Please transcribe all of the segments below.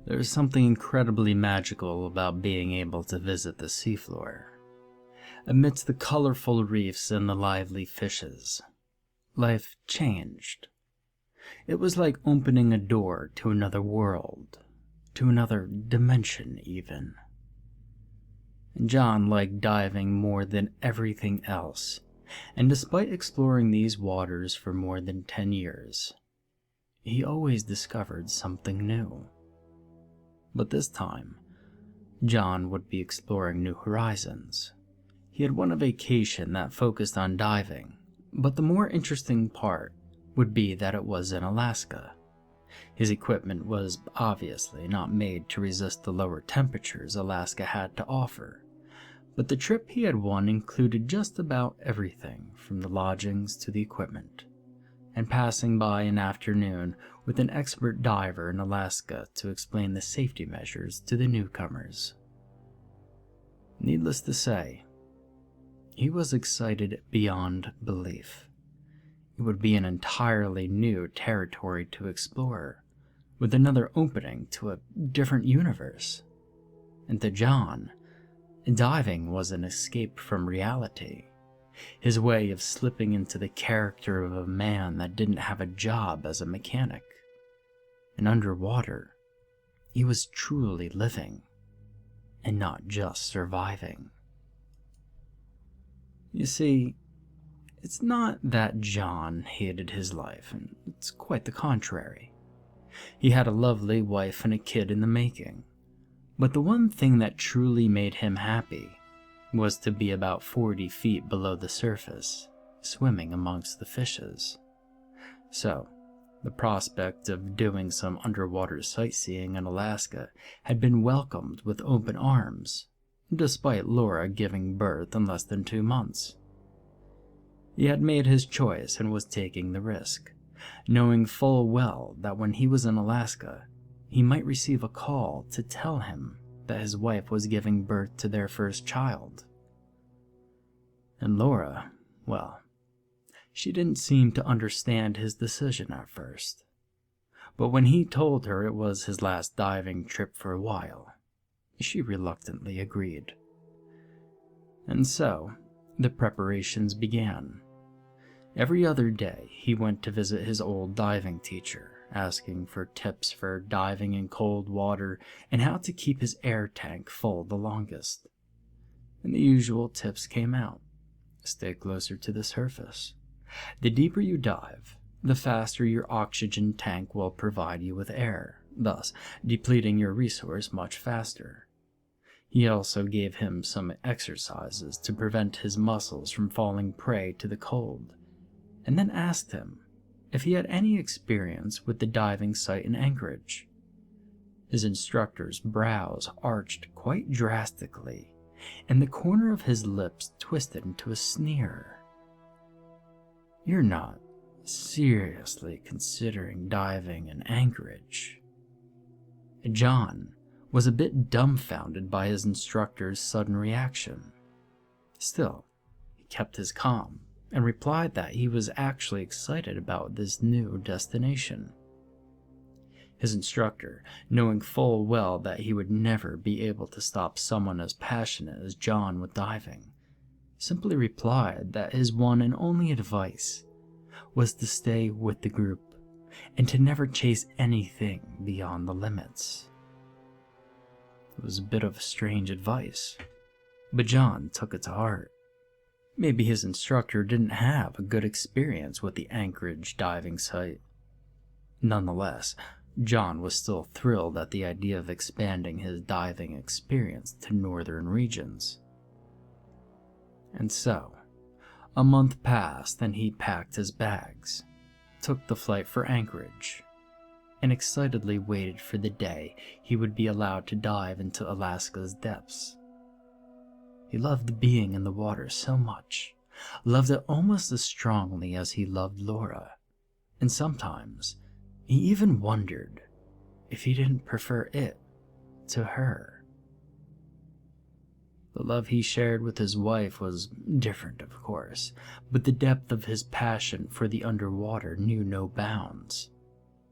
There's something incredibly magical about being able to visit the seafloor. Amidst the colorful reefs and the lively fishes, life changed. It was like opening a door to another world, to another dimension even. John liked diving more than everything else, and despite exploring these waters for more than 10 years, he always discovered something new. But this time, John would be exploring new horizons. He had won a vacation that focused on diving, but the more interesting part would be that it was in Alaska. His equipment was obviously not made to resist the lower temperatures Alaska had to offer, but the trip he had won included just about everything from the lodgings to the equipment, and passing by an afternoon with an expert diver in Alaska to explain the safety measures to the newcomers. Needless to say, he was excited beyond belief. It would be an entirely new territory to explore, with another opening to a different universe. And to John, diving was an escape from reality, his way of slipping into the character of a man that didn't have a job as a mechanic. And underwater, he was truly living, and not just surviving. You see, it's not that John hated his life, and it's quite the contrary. He had a lovely wife and a kid in the making, but the one thing that truly made him happy was to be about 40 feet below the surface, swimming amongst the fishes. So, the prospect of doing some underwater sightseeing in Alaska had been welcomed with open arms, despite Laura giving birth in less than 2 months. He had made his choice and was taking the risk, knowing full well that when he was in Alaska, he might receive a call to tell him that his wife was giving birth to their first child. And Laura, well, she didn't seem to understand his decision at first. But when he told her it was his last diving trip for a while, she reluctantly agreed. And so, the preparations began. Every other day, he went to visit his old diving teacher, asking for tips for diving in cold water and how to keep his air tank full the longest. And the usual tips came out. Stay closer to the surface. The deeper you dive, the faster your oxygen tank will provide you with air, thus depleting your resource much faster. He also gave him some exercises to prevent his muscles from falling prey to the cold, and then asked him if he had any experience with the diving site in Anchorage. His instructor's brows arched quite drastically, and the corner of his lips twisted into a sneer. "You're not seriously considering diving in Anchorage?" John was a bit dumbfounded by his instructor's sudden reaction. Still, he kept his calm and replied that he was actually excited about this new destination. His instructor, knowing full well that he would never be able to stop someone as passionate as John with diving, simply replied that his one and only advice was to stay with the group and to never chase anything beyond the limits. It was a bit of strange advice, but John took it to heart. Maybe his instructor didn't have a good experience with the Anchorage diving site. Nonetheless, John was still thrilled at the idea of expanding his diving experience to northern regions. And so, a month passed and he packed his bags, took the flight for Anchorage, and excitedly waited for the day he would be allowed to dive into Alaska's depths. He loved being in the water so much, loved it almost as strongly as he loved Laura, and sometimes he even wondered if he didn't prefer it to her. The love he shared with his wife was different, of course, but the depth of his passion for the underwater knew no bounds.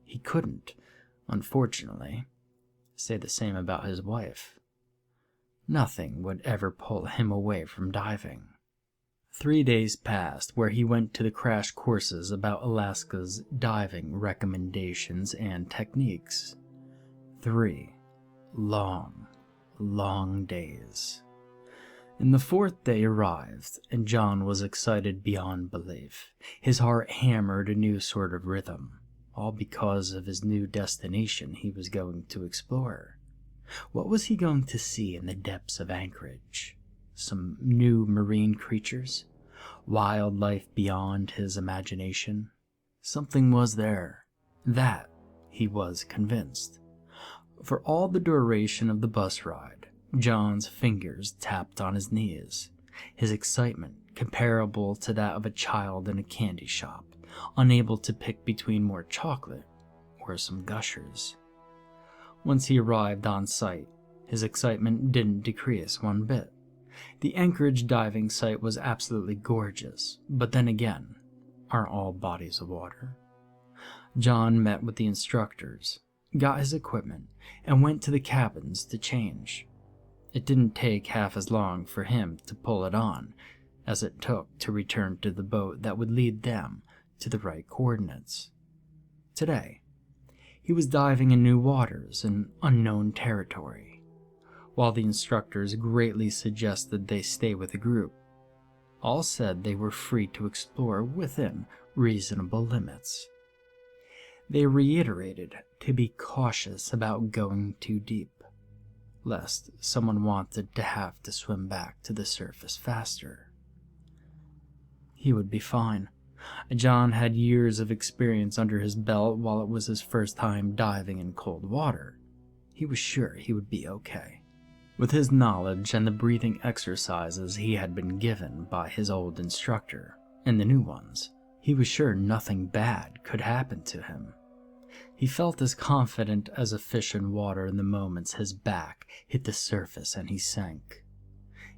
He couldn't, unfortunately, say the same about his wife. Nothing would ever pull him away from diving. 3 days passed where he went to the crash courses about Alaska's diving recommendations and techniques. 3 long, long days. And the 4th day arrived, and John was excited beyond belief. His heart hammered a new sort of rhythm, all because of his new destination he was going to explore. What was he going to see in the depths of Anchorage? Some new marine creatures? Wildlife beyond his imagination? Something was there. That, he was convinced. For all the duration of the bus ride, John's fingers tapped on his knees, his excitement comparable to that of a child in a candy shop, unable to pick between more chocolate or some gushers. Once he arrived on site, his excitement didn't decrease one bit. The Anchorage diving site was absolutely gorgeous, but then again, aren't all bodies of water? John met with the instructors, got his equipment, and went to the cabins to change. It didn't take half as long for him to pull it on as it took to return to the boat that would lead them to the right coordinates. Today, he was diving in new waters and unknown territory. While the instructors greatly suggested they stay with the group, all said they were free to explore within reasonable limits. They reiterated to be cautious about going too deep, lest someone wanted to have to swim back to the surface faster. He would be fine. John had years of experience under his belt while it was his first time diving in cold water. He was sure he would be okay. With his knowledge and the breathing exercises he had been given by his old instructor, and the new ones, he was sure nothing bad could happen to him. He felt as confident as a fish in water in the moments his back hit the surface and he sank.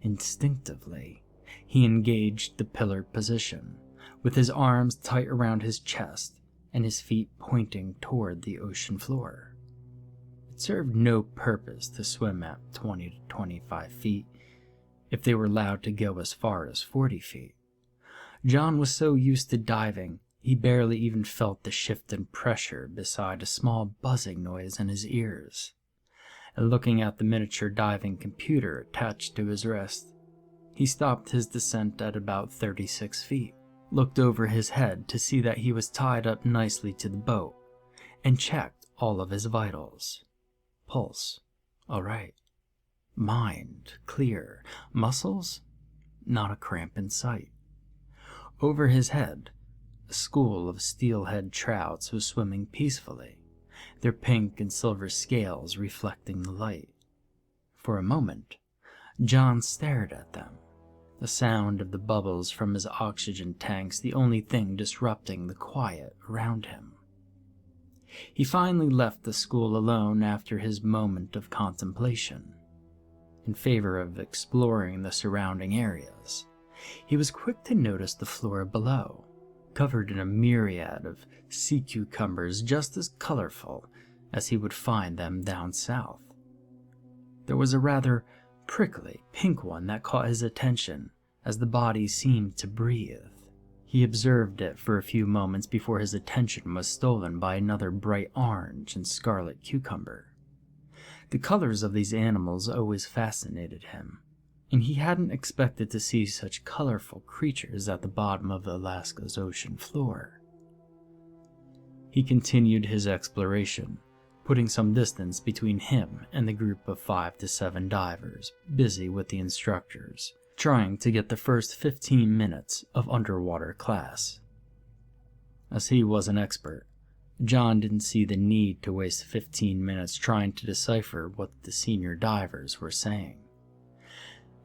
Instinctively, he engaged the pillar position, with his arms tight around his chest and his feet pointing toward the ocean floor. It served no purpose to swim at 20 to 25 feet if they were allowed to go as far as 40 feet. John was so used to diving, he barely even felt the shift in pressure beside a small buzzing noise in his ears. And looking at the miniature diving computer attached to his wrist, he stopped his descent at about 36 feet, looked over his head to see that he was tied up nicely to the boat, and checked all of his vitals. Pulse, all right. Mind, clear. Muscles, not a cramp in sight. Over his head, a school of steelhead trouts was swimming peacefully, their pink and silver scales reflecting the light. For a moment, John stared at them, the sound of the bubbles from his oxygen tanks the only thing disrupting the quiet around him. He finally left the school alone after his moment of contemplation, in favor of exploring the surrounding areas. He was quick to notice the floor below, covered in a myriad of sea cucumbers just as colorful as he would find them down south. There was a rather prickly pink one that caught his attention as the body seemed to breathe. He observed it for a few moments before his attention was stolen by another bright orange and scarlet cucumber. The colors of these animals always fascinated him, and he hadn't expected to see such colorful creatures at the bottom of Alaska's ocean floor. He continued his exploration, putting some distance between him and the group of 5 to 7 divers busy with the instructors, trying to get the first 15 minutes of underwater class. As he was an expert, John didn't see the need to waste 15 minutes trying to decipher what the senior divers were saying.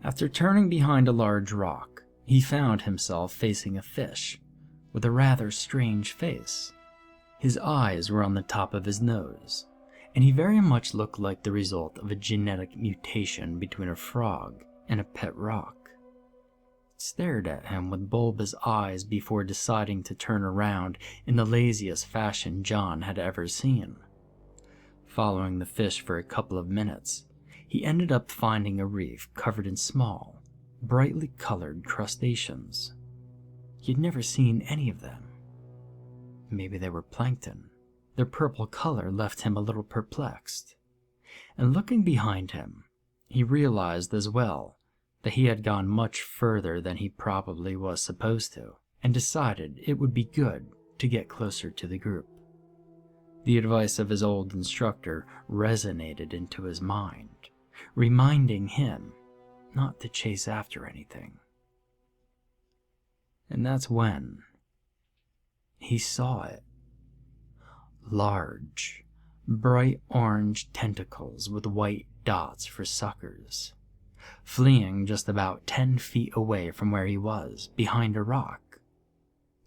After turning behind a large rock, he found himself facing a fish with a rather strange face. His eyes were on the top of his nose, and he very much looked like the result of a genetic mutation between a frog and a pet rock. It stared at him with bulbous eyes before deciding to turn around in the laziest fashion John had ever seen. Following the fish for a couple of minutes, he ended up finding a reef covered in small, brightly colored crustaceans. He had never seen any of them. Maybe they were plankton. Their purple color left him a little perplexed. And looking behind him, he realized as well that he had gone much further than he probably was supposed to, and decided it would be good to get closer to the group. The advice of his old instructor resonated into his mind, reminding him not to chase after anything. And that's when he saw it. Large, bright orange tentacles with white dots for suckers, fleeing just about 10 feet away from where he was, behind a rock.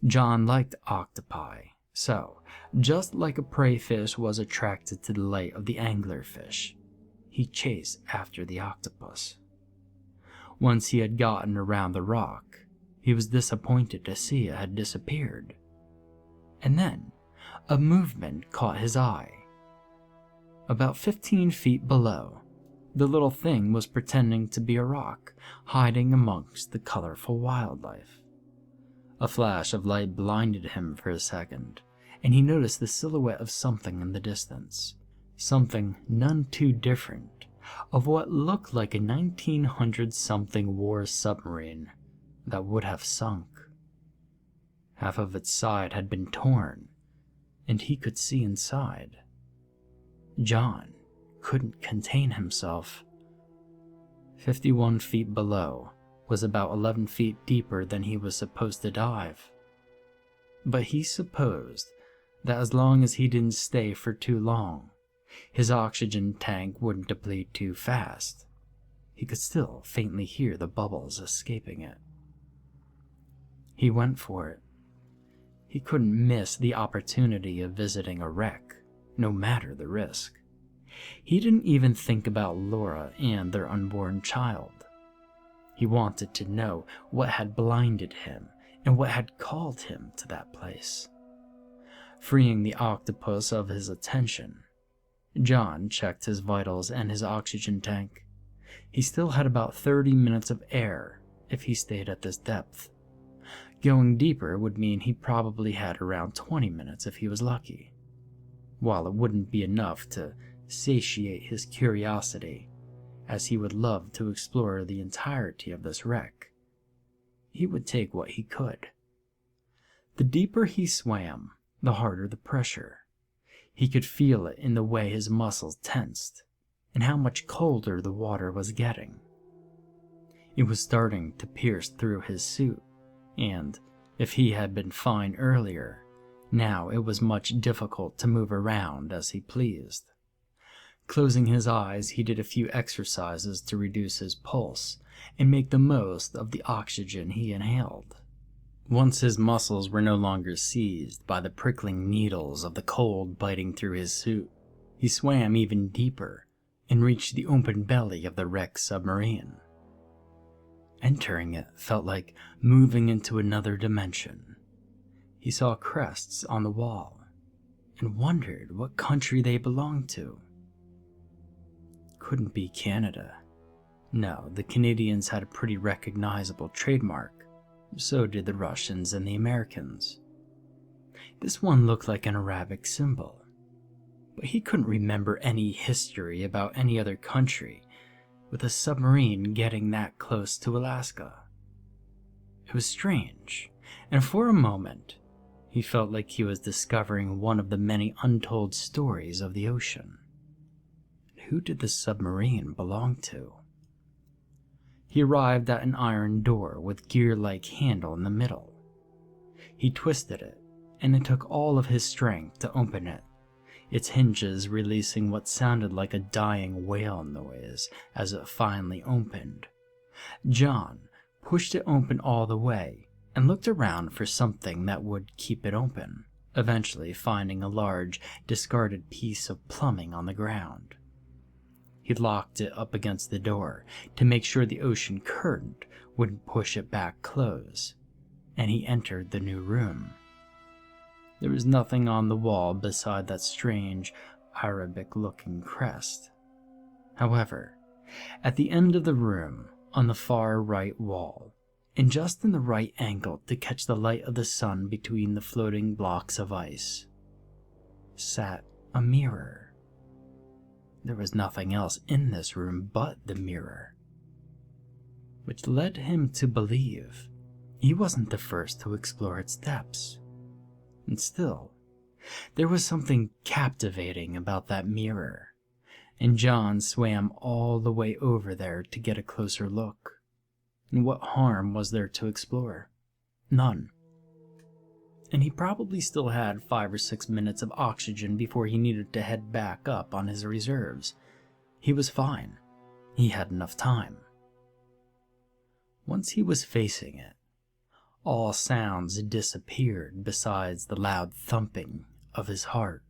John liked octopi, so, just like a prey fish was attracted to the light of the anglerfish, he chased after the octopus. Once he had gotten around the rock, he was disappointed to see it had disappeared. And then, a movement caught his eye. About 15 feet below, the little thing was pretending to be a rock, hiding amongst the colorful wildlife. A flash of light blinded him for a second, and he noticed the silhouette of something in the distance. Something none too different of what looked like a 1900-something war submarine that would have sunk. Half of its side had been torn, and he could see inside. John couldn't contain himself. 51 feet below was about 11 feet deeper than he was supposed to dive. But he supposed that as long as he didn't stay for too long, his oxygen tank wouldn't deplete too fast. He could still faintly hear the bubbles escaping it. He went for it. He couldn't miss the opportunity of visiting a wreck, no matter the risk. He didn't even think about Laura and their unborn child. He wanted to know what had blinded him and what had called him to that place. Freeing the octopus of his attention, John checked his vitals and his oxygen tank. He still had about 30 minutes of air if he stayed at this depth. Going deeper would mean he probably had around 20 minutes if he was lucky. While it wouldn't be enough to satiate his curiosity, as he would love to explore the entirety of this wreck, he would take what he could. The deeper he swam, the harder the pressure. He could feel it in the way his muscles tensed, and how much colder the water was getting. It was starting to pierce through his suit, and, if he had been fine earlier, now it was much difficult to move around as he pleased. Closing his eyes, he did a few exercises to reduce his pulse and make the most of the oxygen he inhaled. Once his muscles were no longer seized by the prickling needles of the cold biting through his suit, he swam even deeper and reached the open belly of the wrecked submarine. Entering it felt like moving into another dimension. He saw crests on the wall and wondered what country they belonged to. Couldn't be Canada. No, the Canadians had a pretty recognizable trademark. So did the Russians and the Americans. This one looked like an Arabic symbol, but he couldn't remember any history about any other country with a submarine getting that close to Alaska. It was strange, and for a moment, he felt like he was discovering one of the many untold stories of the ocean. Who did the submarine belong to? He arrived at an iron door with gear-like handle in the middle. He twisted it, and it took all of his strength to open it, its hinges releasing what sounded like a dying whale noise as it finally opened. John pushed it open all the way and looked around for something that would keep it open, eventually finding a large, discarded piece of plumbing on the ground. He locked it up against the door to make sure the ocean current wouldn't push it back close, and he entered the new room. There was nothing on the wall beside that strange, Arabic-looking crest. However, at the end of the room, on the far right wall, and just in the right angle to catch the light of the sun between the floating blocks of ice, sat a mirror. There was nothing else in this room but the mirror, which led him to believe he wasn't the first to explore its depths. And still, there was something captivating about that mirror, and John swam all the way over there to get a closer look. And what harm was there to explore? None. And he probably still had 5 or 6 minutes of oxygen before he needed to head back up on his reserves. He was fine. He had enough time. Once he was facing it, all sounds disappeared besides the loud thumping of his heart.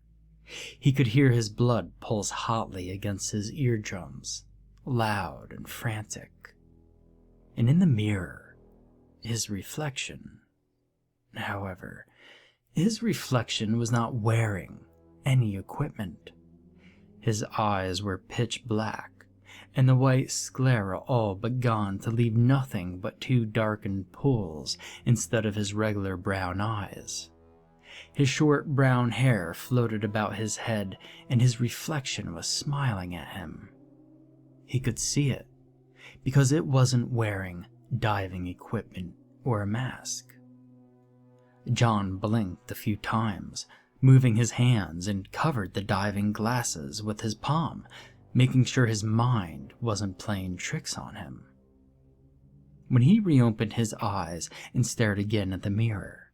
He could hear his blood pulse hotly against his eardrums, loud and frantic. And in the mirror, his reflection. However, his reflection was not wearing any equipment. His eyes were pitch black, and the white sclera all but gone to leave nothing but 2 darkened pools instead of his regular brown eyes. His short brown hair floated about his head, and his reflection was smiling at him. He could see it, because it wasn't wearing diving equipment or a mask. John blinked a few times, moving his hands, and covered the diving glasses with his palm, making sure his mind wasn't playing tricks on him. When he reopened his eyes and stared again at the mirror,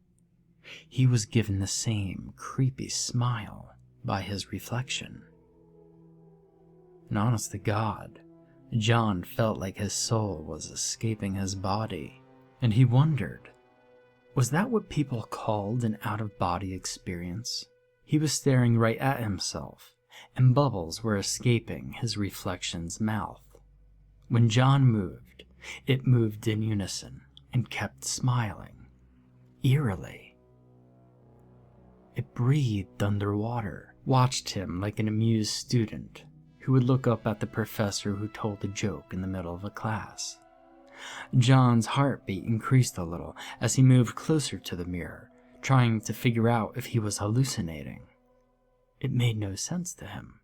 he was given the same creepy smile by his reflection. And honest to God, John felt like his soul was escaping his body, and he wondered, was that what people called an out-of-body experience? He was staring right at himself, and bubbles were escaping his reflection's mouth. When John moved, it moved in unison and kept smiling, eerily. It breathed underwater, watched him like an amused student who would look up at the professor who told a joke in the middle of a class. John's heartbeat increased a little as he moved closer to the mirror, trying to figure out if he was hallucinating. It made no sense to him.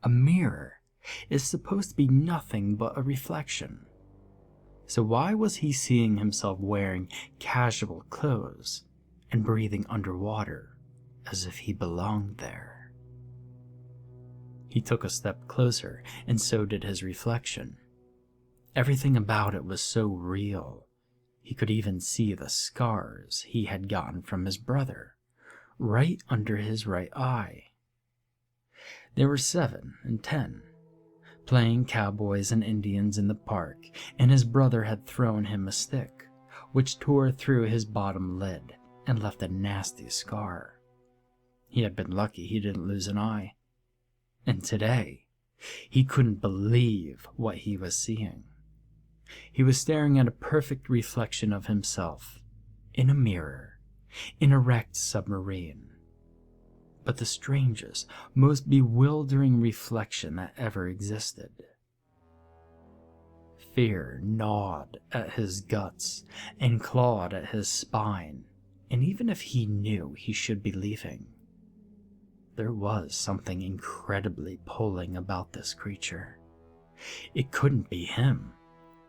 A mirror is supposed to be nothing but a reflection. So why was he seeing himself wearing casual clothes and breathing underwater as if he belonged there? He took a step closer, and so did his reflection. Everything about it was so real. He could even see the scars he had gotten from his brother, right under his right eye. They were 7 and 10, playing cowboys and Indians in the park, and his brother had thrown him a stick, which tore through his bottom lid and left a nasty scar. He had been lucky he didn't lose an eye. And today, he couldn't believe what he was seeing. He was staring at a perfect reflection of himself, in a mirror, in a wrecked submarine. But the strangest, most bewildering reflection that ever existed. Fear gnawed at his guts and clawed at his spine, and even if he knew he should be leaving, there was something incredibly pulling about this creature. It couldn't be him.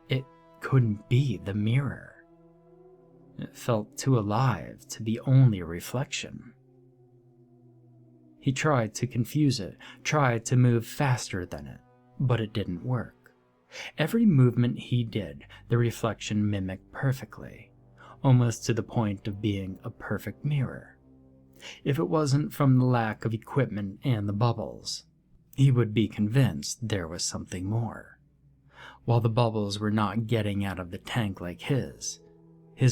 It couldn't be the mirror. It felt too alive to be only a reflection. He tried to confuse it, tried to move faster than it, but it didn't work. Every movement he did, the reflection mimicked perfectly, almost to the point of being a perfect mirror. If it wasn't from the lack of equipment and the bubbles, he would be convinced there was something more. While the bubbles were not getting out of the tank like his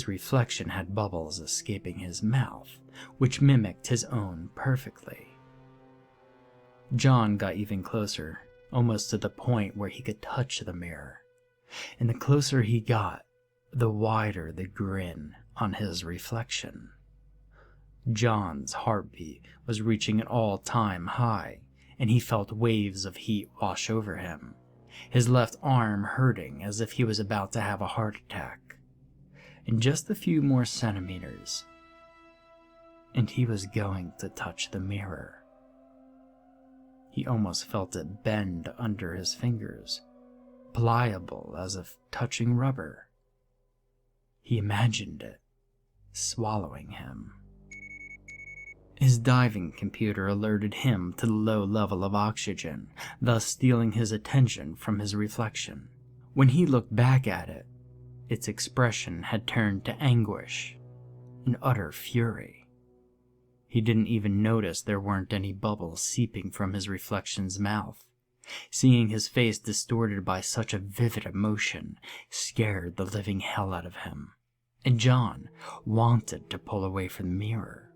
reflection had bubbles escaping his mouth, which mimicked his own perfectly. John got even closer, almost to the point where he could touch the mirror, and the closer he got, the wider the grin on his reflection. John's heartbeat was reaching an all-time high, and he felt waves of heat wash over him, his left arm hurting as if he was about to have a heart attack. In just a few more centimeters, and he was going to touch the mirror. He almost felt it bend under his fingers, pliable as if touching rubber. He imagined it swallowing him. His diving computer alerted him to the low level of oxygen, thus stealing his attention from his reflection. When he looked back at it, its expression had turned to anguish and utter fury. He didn't even notice there weren't any bubbles seeping from his reflection's mouth. Seeing his face distorted by such a vivid emotion scared the living hell out of him, and John wanted to pull away from the mirror.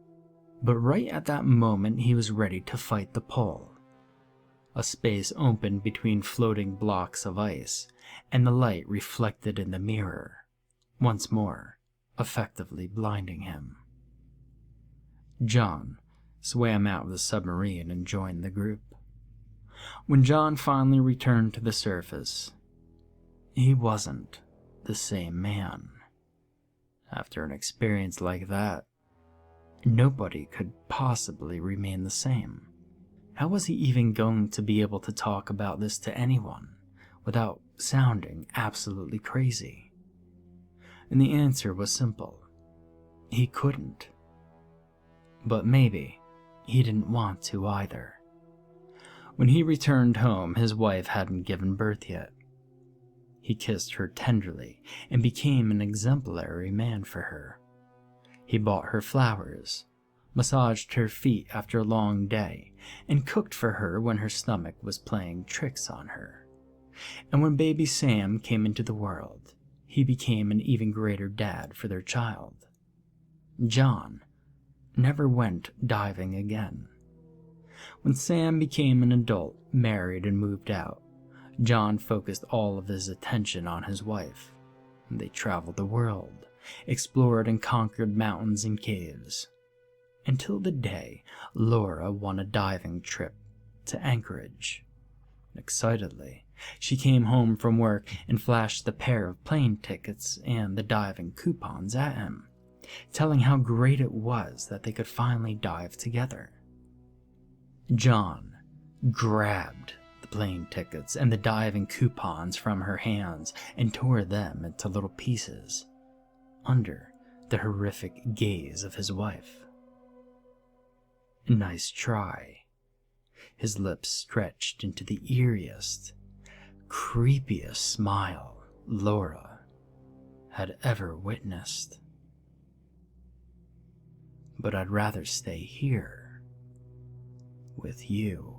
But right at that moment, he was ready to fight the pull. A space opened between floating blocks of ice, and the light reflected in the mirror, once more, effectively blinding him. John swam out of the submarine and joined the group. When John finally returned to the surface, he wasn't the same man. After an experience like that, nobody could possibly remain the same. How was he even going to be able to talk about this to anyone without sounding absolutely crazy? And the answer was simple. He couldn't. But maybe he didn't want to either. When he returned home, his wife hadn't given birth yet. He kissed her tenderly and became an exemplary man for her. He bought her flowers, massaged her feet after a long day, and cooked for her when her stomach was playing tricks on her. And when baby Sam came into the world, he became an even greater dad for their child. John never went diving again. When Sam became an adult, married, and moved out, John focused all of his attention on his wife. They traveled the world, explored and conquered mountains and caves, until the day Laura won a diving trip to Anchorage. Excitedly, she came home from work and flashed the pair of plane tickets and the diving coupons at him, telling how great it was that they could finally dive together. John grabbed the plane tickets and the diving coupons from her hands and tore them into little pieces under the horrific gaze of his wife. Nice try. His lips stretched into the eeriest, creepiest smile Laura had ever witnessed. But I'd rather stay here with you.